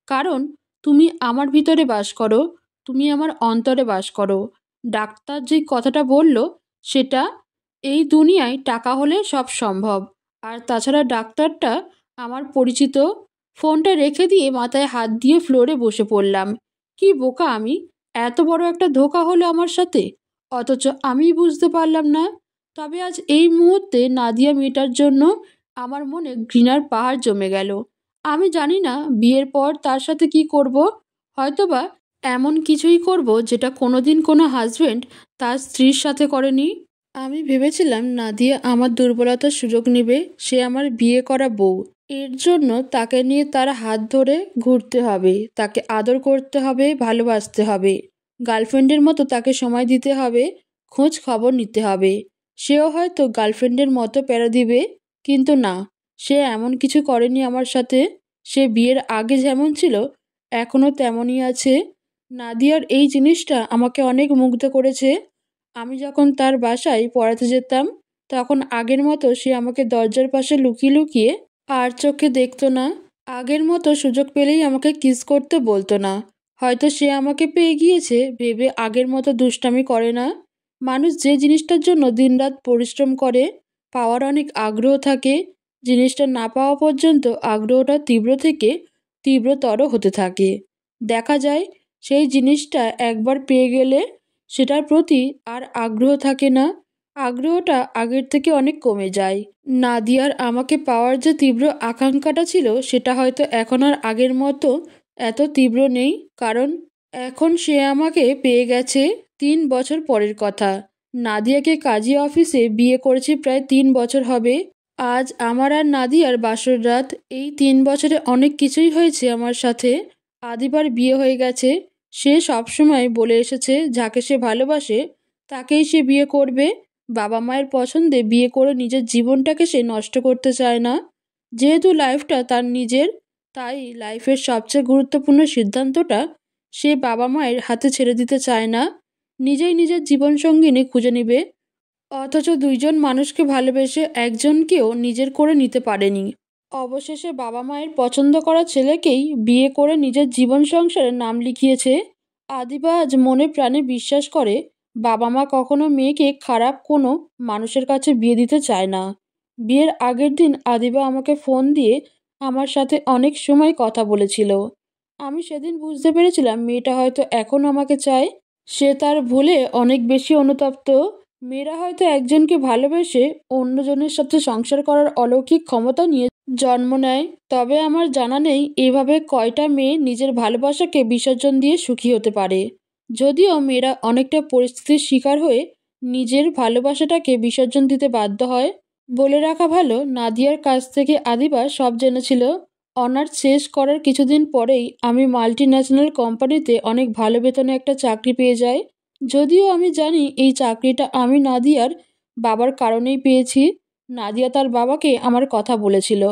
কারণ তুমি আমার ভিতরে বাস করো, তুমি আমার অন্তরে বাস করো। ডাক্তার যে কথাটা বলল, সেটা এই দুনিয়ায় টাকা হলে সব সম্ভব। আর তাছাড়া ডাক্তারটা আমার পরিচিত। ফোনটা রেখে দিয়ে মাথায় হাত দিয়ে ফ্লোরে বসে পড়লাম। কি বোকা আমি! এত বড় একটা ধোঁকা হলো আমার সাথে, অথচ আমি বুঝতে পারলাম না। তবে আজ এই মুহূর্তে নাদিয়া মেয়েটার জন্য আমার মনে ঘৃণার পাহাড় জমে গেল। আমি জানি না বিয়ের পর তার সাথে কি করব। হয়তোবা এমন কিছুই করব যেটা কোনোদিন কোনো হাজবেন্ড তার স্ত্রীর সাথে করেনি। আমি ভেবেছিলাম নাদিয়া আমার দুর্বলতার সুযোগ নেবে, সে আমার বিয়ে করা বউ। এর জন্য তাকে নিয়ে তার হাত ধরে ঘুরতে হবে, তাকে আদর করতে হবে, ভালোবাসতে হবে, গার্লফ্রেন্ডের মতো তাকে সময় দিতে হবে, খোঁজ খবর নিতে হবে। সেও হয়তো গার্লফ্রেন্ডের মতো প্যারা দিবে, কিন্তু না, সে এমন কিছু করেনি আমার সাথে। সে বিয়ের আগে যেমন ছিল এখনও তেমনই আছে। নাদিয়ার এই জিনিসটা আমাকে অনেক মুগ্ধ করেছে। আমি যখন তার বাসায় পড়াতে যেতাম, তখন আগের মতো সে আমাকে দরজার পাশে লুকিয়ে লুকিয়ে আর চোখে দেখতো না। আগের মতো সুযোগ পেলেই আমাকে কিস করতে বলতো না। হয়তো সে আমাকে পেয়ে গিয়েছে ভেবে আগের মতো দুষ্টামি করে না। মানুষ যে জিনিসটার জন্য দিনরাত পরিশ্রম করে, পাওয়ার অনেক আগ্রহ থাকে, জিনিসটা না পাওয়া পর্যন্ত আগ্রহটা তীব্র থেকে তীব্রতর হতে থাকে। দেখা যায় সেই জিনিসটা একবার পেয়ে গেলে সেটার প্রতি আর আগ্রহ থাকে না, আগ্রহটা আগের থেকে অনেক কমে যায়। নাদিয়ার আমাকে পাওয়ার যে তীব্র আকাঙ্ক্ষাটা ছিল, সেটা হয়তো এখন আর আগের মতো এত তীব্র নেই। কারণ এখন সে আমাকে পেয়ে গেছে। 3 বছর পরের কথা। নাদিয়াকে কাজী অফিসে বিয়ে করেছি, প্রায় 3 বছর হবে। আজ আমার আর নাদিয়ার বাসর রাত। এই 3 বছরে অনেক কিছুই হয়েছে আমার সাথে। আদিবার বিয়ে হয়ে গেছে। সে সবসময় বলে এসেছে যাকে সে ভালোবাসে তাকেই সে বিয়ে করবে। বাবা মায়ের পছন্দে বিয়ে করে নিজের জীবনটাকে সে নষ্ট করতে চায় না। যেহেতু লাইফটা তার নিজের, তাই লাইফের সবচেয়ে গুরুত্বপূর্ণ সিদ্ধান্তটা সে বাবা মায়ের হাতে ছেড়ে দিতে চায় না, নিজেই নিজের জীবনসঙ্গিনী খুঁজে নেবে। অথচ দুইজন মানুষকে ভালোবেসে একজনকেও নিজের করে নিতে পারেনি। অবশেষে বাবা মায়ের পছন্দ করা ছেলেকেই বিয়ে করে নিজের জীবন সংসারের নাম লিখিয়েছে। আদিবা আজ মনে প্রাণে বিশ্বাস করে বাবা মা কখনো মেয়েকে খারাপ কোনো মানুষের কাছে বিয়ে দিতে চায় না। বিয়ের আগের দিন আদিবা আমাকে ফোন দিয়ে আমার সাথে অনেক সময় কথা বলেছিল। আমি সেদিন বুঝতে পেরেছিলাম মেয়েটা হয়তো এখনও আমাকে চায়। সে তার ভুলে অনেক বেশি অনুতপ্ত। মেয়েরা হয়তো একজনকে ভালোবেসে অন্যজনের সাথে সংসার করার অলৌকিক ক্ষমতা নিয়ে জন্ম নেয়। তবে আমার জানা নেই এভাবে কয়টা মেয়ে নিজের ভালোবাসাকে বিসর্জন দিয়ে সুখী হতে পারে। যদিও মেয়েরা অনেকটা পরিস্থিতির শিকার হয়ে নিজের ভালোবাসাটাকে বিসর্জন দিতে বাধ্য হয়। বলে রাখা ভালো, নাদিয়ার কাছ থেকে আদিবা সব জেনেছিল। অনার্স শেষ করার কিছুদিন পরেই আমি মাল্টি ন্যাশনাল কোম্পানিতে অনেক ভালো বেতনে একটা চাকরি পেয়ে যাই। যদিও আমি জানি এই চাকরিটা আমি নাদিয়ার বাবার কারণেই পেয়েছি। নাদিয়া তার বাবাকে আমার কথা বলেছিল,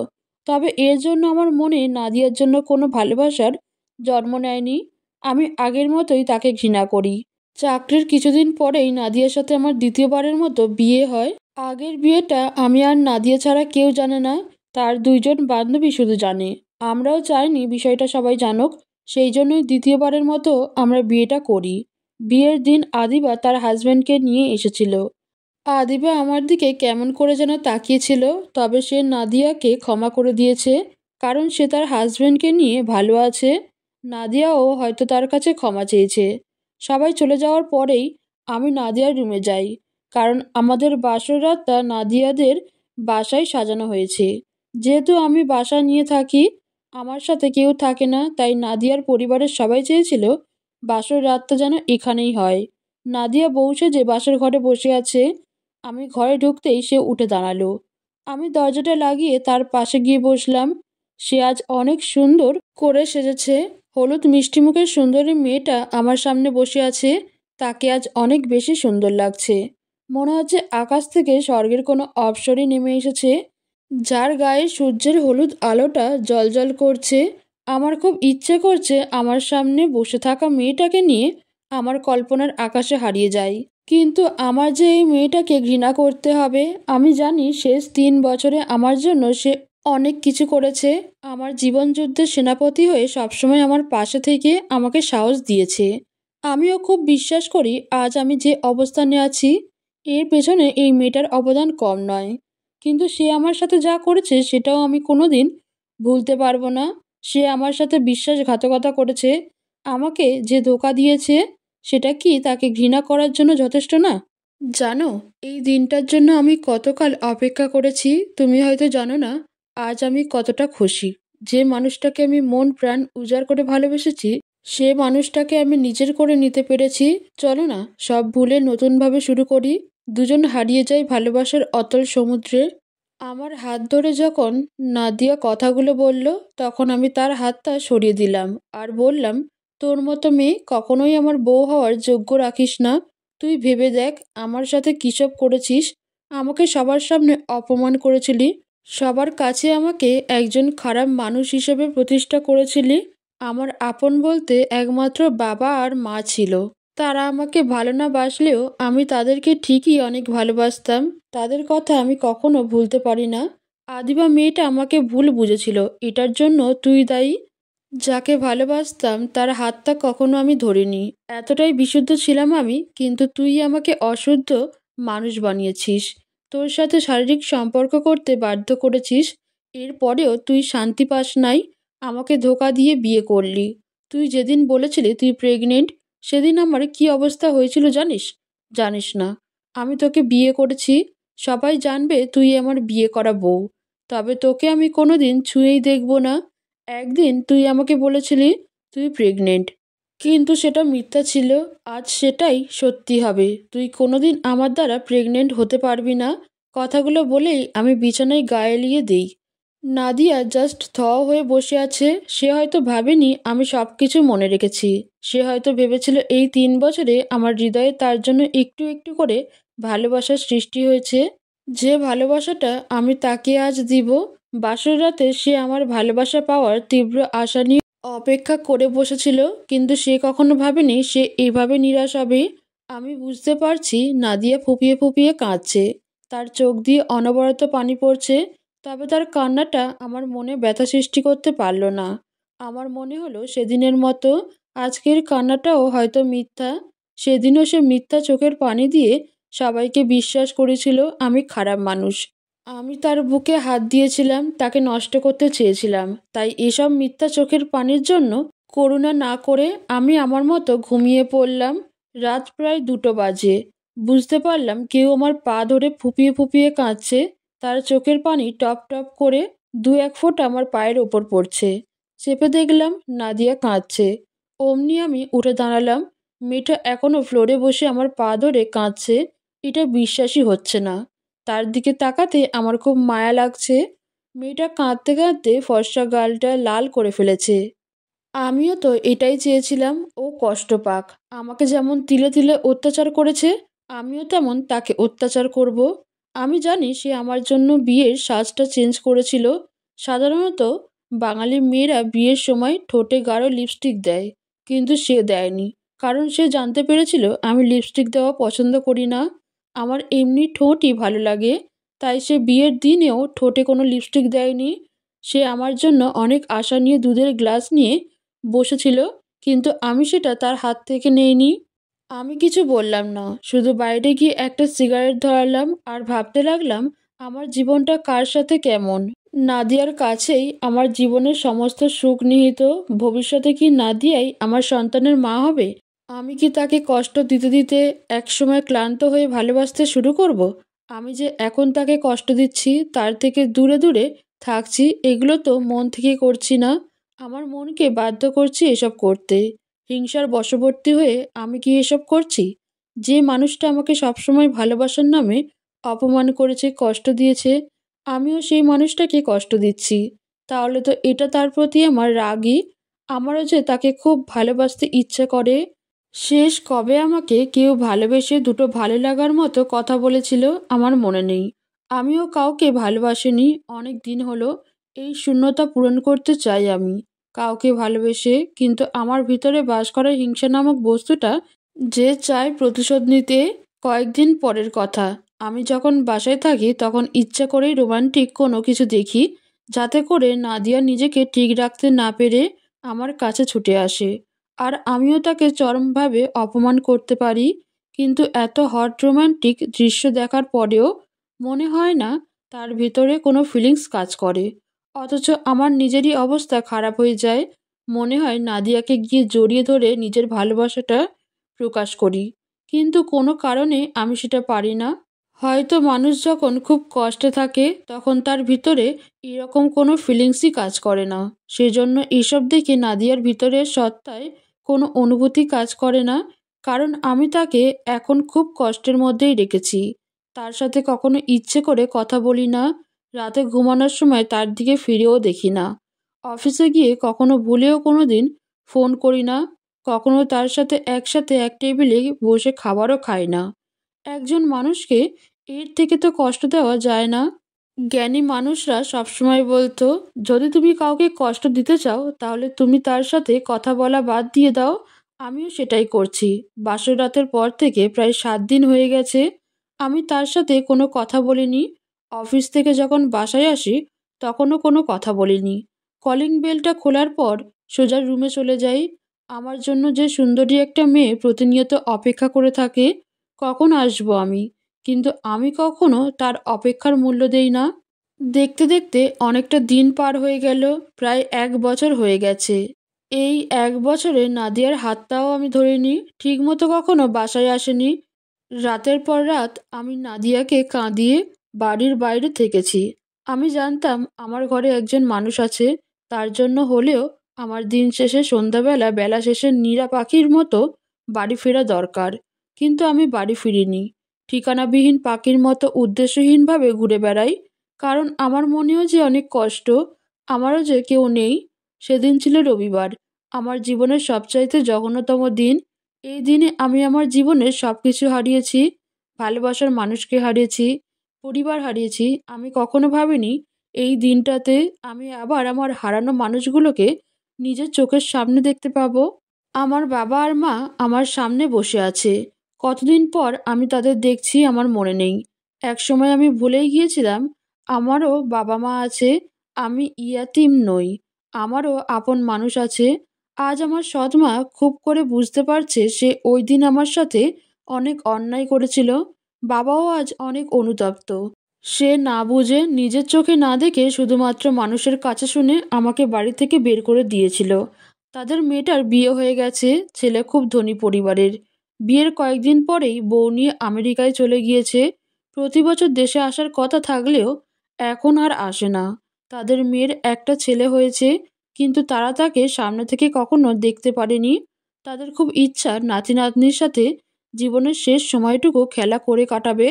তবে এর জন্য আমার মনে নাদিয়ার জন্য কোনো ভালোবাসার জন্ম নেয়নি। আমি আগের মতোই তাকে ঘৃণা করি। চাকরির কিছুদিন পরেই নাদিয়ার সাথে আমার দ্বিতীয়বারের মতো বিয়ে হয়। আগের বিয়েটা আমি আর নাদিয়া ছাড়া কেউ জানে না, তার দুইজন বান্ধবী শুধু জানে। আমরাও চাইনি বিষয়টা সবাই জানুক, সেই জন্যই দ্বিতীয়বারের মতো আমরা বিয়েটা করি। বিয়ের দিন আদিবা তার হাজব্যান্ডকে নিয়ে এসেছিল। আদিবা আমার দিকে কেমন করে যেন তাকিয়েছিল, তবে সে নাদিয়াকে ক্ষমা করে দিয়েছে, কারণ সে তার হাজব্যান্ডকে নিয়ে ভালো আছে। নাদিয়াও হয়তো তার কাছে ক্ষমা চেয়েছে। সবাই চলে যাওয়ার পরেই আমি নাদিয়ার রুমে যাই, কারণ আমাদের বাসর রাতটা নাদিয়াদের বাসায় সাজানো হয়েছে। যেহেতু আমি বাসা নিয়ে থাকি, আমার সাথে কেউ থাকে না, তাই নাদিয়ার পরিবারের সবাই চেয়েছিল বাসর রাতটা যেন এখানেই হয়। নাদিয়া বউ সেজে বাসর ঘরে বসে আছে। আমি ঘরে ঢুকতেই সে উঠে দাঁড়ালো। আমি দরজাটা লাগিয়ে তার পাশে গিয়ে বসলাম। সে আজ অনেক সুন্দর করে সেজেছে। হলুদ মিষ্টিমুখের সুন্দরী মেয়েটা আমার সামনে বসে আছে। তাকে আজ অনেক বেশি সুন্দর লাগছে। মনে হচ্ছে আকাশ থেকে স্বর্গের কোনো অপ্সরী নেমে এসেছে, যার গায়ে সূর্যের হলুদ আলোটা জ্বলজ্বল করছে। আমার খুব ইচ্ছে করছে আমার সামনে বসে থাকা মেয়েটাকে নিয়ে আমার কল্পনার আকাশে হারিয়ে যাই। কিন্তু আমার যে এই মেয়েটাকে ঘৃণা করতে হবে। আমি জানি শেষ 3 বছরে আমার জন্য সে অনেক কিছু করেছে। আমার জীবনযুদ্ধের সেনাপতি হয়ে সবসময় আমার পাশে থেকে আমাকে সাহস দিয়েছে। আমিও খুব বিশ্বাস করি আজ আমি যে অবস্থানে আছি এর পেছনে এই মেয়েটার অবদান কম নয়। কিন্তু সে আমার সাথে যা করেছে সেটাও আমি কোনোদিন ভুলতে পারবো না। সে আমার সাথে বিশ্বাসঘাতকতা করেছে। আমাকে যে ধোঁকা দিয়েছে সেটা কি তাকে ঘৃণা করার জন্য যথেষ্ট না? জানো, এই দিনটার জন্য আমি কতকাল অপেক্ষা করেছি তুমি হয়তো জানো না। আজ আমি কতটা খুশি। যে মানুষটাকে আমি মন প্রাণ উজাড় করে ভালোবেসেছি সে মানুষটাকে আমি নিজের করে নিতে পেরেছি। চলো না সব ভুলে নতুনভাবে শুরু করি। দুজন হারিয়ে যাই ভালোবাসার অতল সমুদ্রে। আমার হাত ধরে যখন নাদিয়া কথাগুলো বলল, তখন আমি তার হাতটা সরিয়ে দিলাম আর বললাম, তোর মতো মেয়ে কখনোই আমার বউ হওয়ার যোগ্য রাখিস না। তুই ভেবে দেখ আমার সাথে কিসব করেছিস। আমাকে সবার সামনে অপমান করেছিলি, সবার কাছে আমাকে একজন খারাপ মানুষ হিসেবে প্রতিষ্ঠা করেছিলি। আমার আপন বলতে একমাত্র বাবা আর মা ছিল। তারা আমাকে ভালো না বাসলেও আমি তাদেরকে ঠিকই অনেক ভালোবাসতাম। তাদের কথা আমি কখনো ভুলতে পারি না। আদিবা মেয়েটা আমাকে ভুল বুঝেছিল, এটার জন্য তুই দায়ী। যাকে ভালোবাসতাম তার হাতটা কখনো আমি ধরিনি। এতটাই বিশুদ্ধ ছিলাম আমি, কিন্তু তুই আমাকে অশুদ্ধ মানুষ বানিয়েছিস। তোর সাথে শারীরিক সম্পর্ক করতে বাধ্য করেছিস। এরপরেও তুই শান্তি পাস নাই, আমাকে ধোঁকা দিয়ে বিয়ে করলি। তুই যেদিন বলেছিলি তুই প্রেগনেন্ট, সেদিন আমার কি অবস্থা হয়েছিল জানিস? জানিস না। আমি তোকে বিয়ে করেছি, সবাই জানবে তুই আমার বিয়ে করা বউ। তবে তোকে আমি কোনোদিন ছুঁয়েই দেখব না। একদিন তুই আমাকে বলেছিলি তুই প্রেগনেন্ট, কিন্তু সেটা মিথ্যা ছিল। আজ সেটাই সত্যি হবে। তুই কোনোদিন আমার দ্বারা প্রেগনেন্ট হতে পারবি না। কথাগুলো বলেই আমি বিছানায় গা এলিয়ে দিই। নাদিয়া জাস্ট হয়ে বসে আছে। সে হয়তো ভাবেনি আমি সব কিছু মনে রেখেছি। সে হয়তো ভেবেছিল এই 3 বছরে আমার হৃদয়ে তার জন্য একটু একটু করে ভালোবাসার সৃষ্টি হয়েছে। যে ভালোবাসাটা আমি তাকে আজ দিব বাসর রাতে সে আমার ভালোবাসা পাওয়ার তীব্র আশা নিয়ে অপেক্ষা করে বসেছিল, কিন্তু সে কখনো ভাবেনি সে এভাবে নিরাশ হবে। আমি বুঝতে পারছি নাদিয়া ফুপিয়ে ফুপিয়ে কাঁদছে, তার চোখ দিয়ে অনবরত পানি পড়ছে, তবে তার কান্নাটা আমার মনে ব্যথা সৃষ্টি করতে পারল না। আমার মনে হলো সেদিনের মতো আজকের কান্নাটাও হয়তো মিথ্যা। সেদিনও সে মিথ্যা চোখের পানি দিয়ে সবাইকে বিশ্বাস করেছিল আমি খারাপ মানুষ। আমি তার বুকে হাত দিয়েছিলাম, তাকে নষ্ট করতে চেয়েছিলাম। তাই এসব মিথ্যা চোখের পানির জন্য করুণা না করে আমি আমার মতো ঘুমিয়ে পড়লাম। রাত প্রায় 2টো বাজে। বুঝতে পারলাম কেউ আমার পা ধরে ফুপিয়ে ফুপিয়ে কাঁদছে। তার চোখের পানি টপ টপ করে 2-1 ফোঁটা আমার পায়ের ওপর পড়ছে। চেপে দেখলাম নাদিয়া কাঁদছে। অমনি আমি উঠে দাঁড়ালাম। মেয়েটা এখনো ফ্লোরে বসে আমার পা ধরে কাঁদছে। এটা বিশ্বাসই হচ্ছে না। তার দিকে তাকাতে আমার খুব মায়া লাগছে। মেয়েটা কাঁদতে কাঁদতে ফর্সা গালটা লাল করে ফেলেছে। আমিও তো এটাই চেয়েছিলাম, ও কষ্ট পাক। আমাকে যেমন তিলে তিলে অত্যাচার করেছে, আমিও তেমন তাকে অত্যাচার করব। আমি জানি সে আমার জন্য বিয়ের সাজটা চেঞ্জ করেছিল। সাধারণত বাঙালি মেয়েরা বিয়ের সময় ঠোঁটে গাঢ় লিপস্টিক দেয়, কিন্তু সে দেয়নি। কারণ সে জানতে পেরেছিল আমি লিপস্টিক দেওয়া পছন্দ করি না, আমার এমনি ঠোঁটই ভালো লাগে। তাই সে বিয়ের দিনেও ঠোঁটে কোনো লিপস্টিক দেয়নি। সে আমার জন্য অনেক আশা নিয়ে দুধের গ্লাস নিয়ে বসেছিল, কিন্তু আমি সেটা তার হাত থেকে নেইনি। আমি কিছু বললাম না, শুধু বাইরে গিয়ে একটা সিগারেট ধরালাম আর ভাবতে লাগলাম আমার জীবনটা কার সাথে কেমন। নাদিয়ার কাছেই আমার জীবনের সমস্ত সুখ নিহিত। ভবিষ্যতে কি নাদিয়াই আমার সন্তানের মা হবে? আমি কি তাকে কষ্ট দিতে দিতে একসময় ক্লান্ত হয়ে ভালোবাসতে শুরু করব? আমি যে এখন তাকে কষ্ট দিচ্ছি, তার থেকে দূরে দূরে থাকছি, এগুলো তো মন থেকে করছি না। আমার মনকে বাধ্য করছি এসব করতে। হিংসার বশবর্তী হয়ে আমি কি এসব করছি? যে মানুষটা আমাকে সবসময় ভালোবাসার নামে অপমান করেছে, কষ্ট দিয়েছে, আমিও সেই মানুষটাকে কষ্ট দিচ্ছি। তাহলে তো এটা তার প্রতি আমার রাগই। আমারও যে তাকে খুব ভালোবাসতে ইচ্ছে করে। শেষ কবে আমাকে কেউ ভালোবেসে দুটো ভালো লাগার মতো কথা বলেছিল আমার মনে নেই। আমিও কাউকে ভালোবাসিনি অনেক দিন হলো। এই শূন্যতা পূরণ করতে চাই আমি কাউকে ভালোবেসে, কিন্তু আমার ভিতরে বাস করা হিংসা নামক বস্তুটা যে চায় প্রতিশোধ নিতে। কয়েকদিন পরের কথা, আমি যখন বাসায় থাকি তখন ইচ্ছা করেই রোমান্টিক কোনো কিছু দেখি, যাতে করে নাদিয়া নিজেকে ঠিক রাখতে না পেরে আমার কাছে ছুটে আসে, আর আমিও তাকে চরমভাবে অপমান করতে পারি। কিন্তু এত হট রোমান্টিক দৃশ্য দেখার পরেও মনে হয় না তার ভিতরে কোনো ফিলিংস কাজ করে। অথচ আমার নিজেরই অবস্থা খারাপ হয়ে যায়। মনে হয় নাদিয়াকে গিয়ে জড়িয়ে ধরে নিজের ভালোবাসাটা প্রকাশ করি, কিন্তু কোনো কারণে আমি সেটা পারি না। হয়তো মানুষ যখন খুব কষ্টে থাকে তখন তার ভিতরে এরকম কোনো ফিলিংসই কাজ করে না। সেজন্য এসব দেখে নাদিয়ার ভিতরের সত্তায় কোনো অনুভূতি কাজ করে না। কারণ আমি তাকে এখন খুব কষ্টের মধ্যেই রেখেছি। তার সাথে কখনো ইচ্ছে করে কথা বলি না। রাতে ঘুমানোর সময় তার দিকে ফিরেও দেখি না। অফিসে গিয়ে কখনো ভুলেও কোনো দিন ফোন করি না। কখনো তার সাথে একসাথে এক টেবিলে বসে খাবারও খাই না। একজন মানুষকে এর থেকে তো কষ্ট দেওয়া যায় না। জ্ঞানী মানুষরা সবসময় বলতো, যদি তুমি কাউকে কষ্ট দিতে চাও তাহলে তুমি তার সাথে কথা বলা বাদ দিয়ে দাও। আমিও সেটাই করছি। বাসর রাতের পর থেকে প্রায় 7 দিন হয়ে গেছে আমি তার সাথে কোনো কথা বলিনি। অফিস থেকে যখন বাসায় আসি তখনও কোনো কথা বলিনি। কলিং বেলটা খোলার পর সোজা রুমে চলে যাই। আমার জন্য যে সুন্দরী একটা মেয়ে প্রতিনিয়ত অপেক্ষা করে থাকে, কখন আসবো আমি, কিন্তু আমি কখনো তার অপেক্ষার মূল্য দেই না। দেখতে দেখতে অনেকটা দিন পার হয়ে গেল, প্রায় 1 বছর হয়ে গেছে। এই 1 বছরে নাদিয়ার হাতটাও আমি ধরিনি, ঠিকমতো কখনো বাসায় আসেনি। রাতের পর রাত আমি নাদিয়াকে কাঁদিয়ে বাড়ির বাইরে থেকেছি। আমি জানতাম আমার ঘরে একজন মানুষ আছে, তার জন্য হলেও আমার দিন শেষে সন্ধ্যাবেলা বেলা শেষে নীরা পাখির মতো বাড়ি ফেরা দরকার। কিন্তু আমি বাড়ি ফিরিনি। ঠিকানাবিহীন পাখির মতো উদ্দেশ্যহীনভাবে ঘুরে বেড়াই। কারণ আমার মনেও যে অনেক কষ্ট, আমারও যে কেউ নেই। সেদিন ছিল রবিবার, আমার জীবনের সবচাইতে জঘন্যতম দিন। এই দিনে আমি আমার জীবনের সব কিছু হারিয়েছি। ভালোবাসার মানুষকে হারিয়েছি, পরিবার হারিয়েছি। আমি কখনো ভাবিনি এই দিনটাতে আমি আবার আমার হারানো মানুষগুলোকে নিজের চোখের সামনে দেখতে পাবো। আমার বাবা আর মা আমার সামনে বসে আছে। কতদিন পর আমি তাদের দেখছি আমার মনে নেই। একসময় আমি ভুলেই গিয়েছিলাম আমারও বাবা মা আছে, আমি ইয়াতিম নই, আমারও আপন মানুষ আছে। আজ আমার সৎমা খুব করে বুঝতে পারছে সে ওই দিন আমার সাথে অনেক অন্যায় করেছিল। বাবাও আজ অনেক অনুতপ্ত। সে না বুঝে নিজের চোখে না দেখে শুধুমাত্র মানুষের কাছে শুনে আমাকে বাড়ি থেকে বের করে দিয়েছিল। তাদের মেয়েটার বিয়ে হয়ে গেছে, ছেলে খুব ধনী পরিবারের। বিয়ের কয়েকদিন পরেই বউ নিয়ে আমেরিকায় চলে গিয়েছে। প্রতি বছর দেশে আসার কথা থাকলেও এখন আর আসে না। তাদের মেয়ের একটা ছেলে হয়েছে, কিন্তু তারা তাকে সামনে থেকে কখনো দেখতে পারেনি। তাদের খুব ইচ্ছা নাতি নাতনির সাথে জীবনের শেষ সময়টুকু খেলা করে কাটাবে।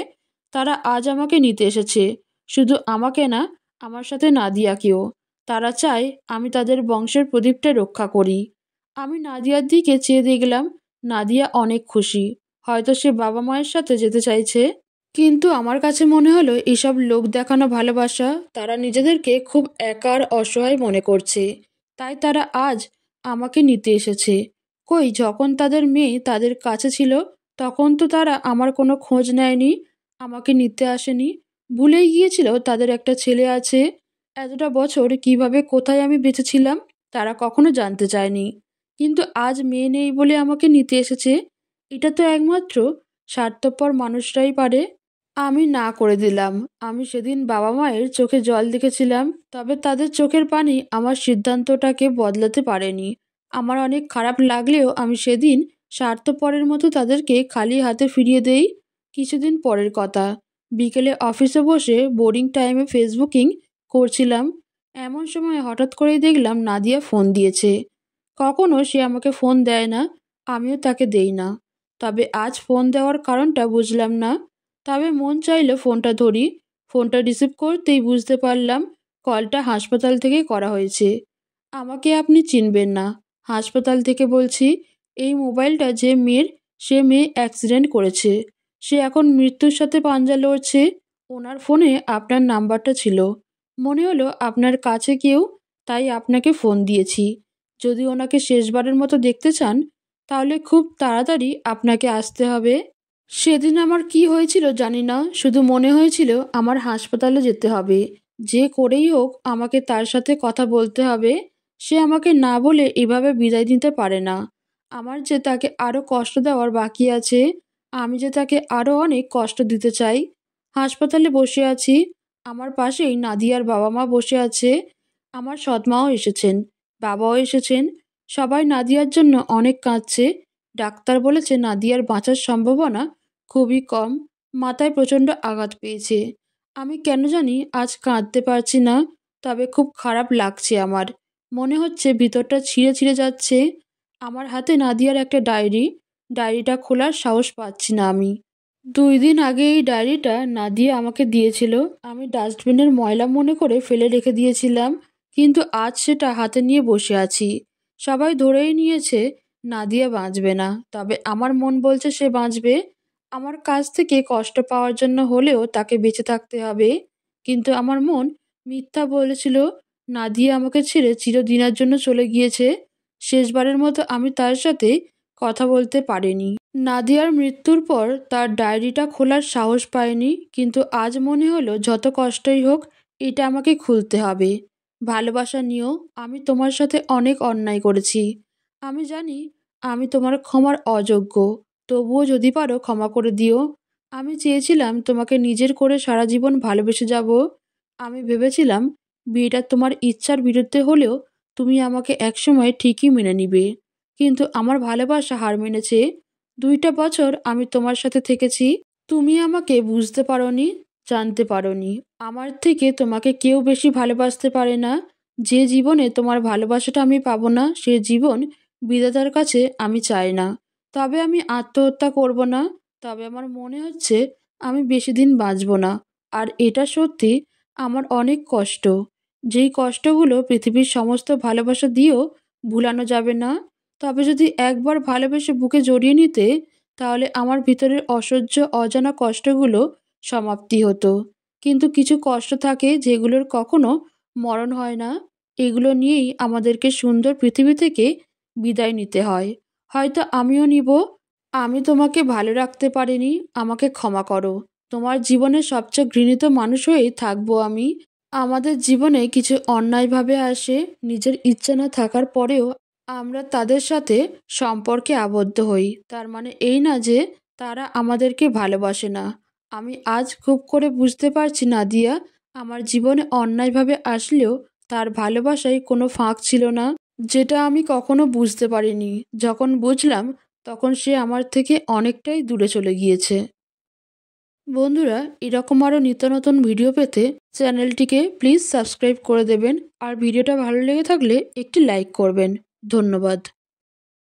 তারা আজ আমাকে নিতে এসেছে, শুধু আমাকে না, আমার সাথে নাদিয়াকেও। তারা চায় আমি তাদের বংশের প্রদীপটা রক্ষা করি। আমি নাদিয়ার দিকে চেয়ে দেখলাম নাদিয়া অনেক খুশি। হয়তো সে বাবা মায়ের সাথে যেতে চাইছে। কিন্তু আমার কাছে মনে হলো এসব লোক দেখানো ভালোবাসা, তারা নিজেদেরকে খুব একা আর অসহায় মনে করছে। তাই তারা আজ আমাকে নিতে এসেছে। কই, যখন তাদের মেয়ে তাদের কাছে ছিল তখন তো তারা আমার কোনো খোঁজ নেয়নি, আমাকে নিতে আসেনি। ভুলেই গিয়েছিল তাদের একটা ছেলে আছে। এতটা বছর কিভাবে কোথায় আমি বেঁচেছিলাম তারা কখনো জানতে চায়নি। কিন্তু আজ মেয়ে নেই বলে আমাকে নিতে এসেছে। এটা তো একমাত্র স্বার্থপর মানুষরাই পারে। আমি না করে দিলাম। আমি সেদিন বাবা মায়ের চোখে জল দেখেছিলাম, তবে তাদের চোখের পানি আমার সিদ্ধান্তটাকে বদলাতে পারেনি। আমার অনেক খারাপ লাগলেও আমি সেদিন স্বার্থপরের মতো তাদেরকে খালি হাতে ফিরিয়ে দেই। কিছুদিন পরের কথা, বিকেলে অফিসে বসে বোরিং টাইমে ফেসবুকিং করছিলাম। এমন সময় হঠাৎ করেই দেখলাম নাদিয়া ফোন দিয়েছে। কখনো সে আমাকে ফোন দেয় না, আমিও তাকে দেই না। তবে আজ ফোন দেওয়ার কারণটা বুঝলাম না। তবে মন চাইলো ফোনটা ধরি। ফোনটা রিসিভ করতেই বুঝতে পারলাম কলটা হাসপাতাল থেকে করা হয়েছে। আমাকে আপনি চিনবেন না, হাসপাতাল থেকে বলছি। এই মোবাইলটা যে মেয়ের, সে মেয়ে অ্যাক্সিডেন্ট করেছে। সে এখন মৃত্যুর সাথে পাঞ্জা লড়ছে। ওনার ফোনে আপনার নাম্বারটা ছিল। মনে হলো আপনার কাছে কেউ, তাই আপনাকে ফোন দিয়েছি। যদি ওনাকে শেষবারের মতো দেখতে চান তাহলে খুব তাড়াতাড়ি আপনাকে আসতে হবে। সেদিন আমার কি হয়েছিল জানি না, শুধু মনে হয়েছিল আমার হাসপাতালে যেতে হবে। যে করেই হোক আমাকে তার সাথে কথা বলতে হবে। সে আমাকে না বলে এভাবে বিদায় নিতে পারে না। আমার যে তাকে আরও কষ্ট দেওয়ার বাকি আছে, আমি যে তাকে আরও অনেক কষ্ট দিতে চাই। হাসপাতালে বসে আছি, আমার পাশেই নাদিয়ার বাবা মা বসে আছে। আমার সৎমাও এসেছেন, বাবাও এসেছেন। সবাই নাদিয়ার জন্য অনেক কাঁদছে। ডাক্তার বলেছে নাদিয়ার বাঁচার সম্ভাবনা খুবই কম। মাথায় প্রচণ্ড আঘাত পেয়েছে। আমি কেন জানি আজ কাঁদতে পারছি না, তবে খুব খারাপ লাগছে আমার। মনে হচ্ছে ভিতরটা ছিঁড়ে ছিঁড়ে যাচ্ছে। আমার হাতে নাদিয়ার একটা ডায়েরি। ডায়েরিটা খোলার সাহস পাচ্ছি না আমি। 2 দিন আগে এই ডায়েরিটা নাদিয়া আমাকে দিয়েছিল। আমি ডাস্টবিনের ময়লা মনে করে ফেলে রেখে দিয়েছিলাম, কিন্তু আজ সেটা হাতে নিয়ে বসে আছি। সবাই ধরেই নিয়েছে নাদিয়া বাঁচবে না, তবে আমার মন বলছে সে বাঁচবে। আমার কাছ থেকে কষ্ট পাওয়ার জন্য হলেও তাকে বেঁচে থাকতে হবে। কিন্তু আমার মন মিথ্যা বলেছিল। নাদিয়া আমাকে ছেড়ে চিরদিনের জন্য চলে গিয়েছে। শেষবারের মতো আমি তার সাথে কথা বলতে পারিনি। নাদিয়ার মৃত্যুর পর তার ডায়েরিটা খোলার সাহস পায়নি, কিন্তু আজ মনে হলো যত কষ্টই হোক এটা আমাকে খুলতে হবে। ভালোবাসা নিয়েও আমি তোমার সাথে অনেক অন্যায় করেছি। আমি জানি আমি তোমার ক্ষমার অযোগ্য, তবুও যদি পারো ক্ষমা করে দিও। আমি চেয়েছিলাম তোমাকে নিজের করে সারা জীবন ভালোবেসে যাব। আমি ভেবেছিলাম বিয়েটা তোমার ইচ্ছার বিরুদ্ধে হলেও তুমি আমাকে একসময় ঠিকই মেনে নিবে। কিন্তু আমার ভালোবাসা হার মেনেছে। 2টা বছর আমি তোমার সাথে থেকেছি, তুমি আমাকে বুঝতে পারোনি, জানতে পারোনি। আমার থেকে তোমাকে কেউ বেশি ভালোবাসতে পারে না। যে জীবনে তোমার ভালোবাসাটা আমি পাবো না, সে জীবন বিধাতার কাছে আমি চাই না। তবে আমি আত্মহত্যা করব না। তবে আমার মনে হচ্ছে আমি বেশি দিন বাঁচব না। আর এটা সত্যি, আমার অনেক কষ্ট, যেই কষ্টগুলো পৃথিবীর সমস্ত ভালোবাসা দিয়েও ভুলানো যাবে না। তবে যদি একবার ভালোবেসে বুকে জড়িয়ে নিতে, তাহলে আমার ভিতরের অসহ্য অজানা কষ্টগুলো সমাপ্তি হতো। কিন্তু কিছু কষ্ট থাকে যেগুলোর কখনো মরণ হয় না। এগুলো নিয়েই আমাদেরকে সুন্দর পৃথিবী থেকে বিদায় নিতে হয়। হয়তো আমিও নিব। আমি তোমাকে ভালো রাখতে পারিনি, আমাকে ক্ষমা করো। তোমার জীবনের সবচেয়ে ঘৃণিত মানুষ হয়েই থাকবো আমি। আমাদের জীবনে কিছু অন্যায়ভাবে আসে, নিজের ইচ্ছা না থাকার পরেও আমরা তাদের সাথে সম্পর্কে আবদ্ধ হই। তার মানে এই না যে তারা আমাদেরকে ভালোবাসে না। আমি আজ খুব করে বুঝতে পারছি নাদিয়া, আমার জীবনে অন্যায়ভাবে আসলেও তার ভালোবাসায় কোনো ফাঁক ছিল না, যেটা আমি কখনো বুঝতে পারিনি। যখন বুঝলাম তখন সে আমার থেকে অনেকটাই দূরে চলে গিয়েছে। বন্ধুরা, এরকম আরও নিত্য নতুন ভিডিও পেতে চ্যানেলটিকে প্লিজ সাবস্ক্রাইব করে দেবেন, আর ভিডিওটা ভালো লেগে থাকলে একটি লাইক করবেন। ধন্যবাদ।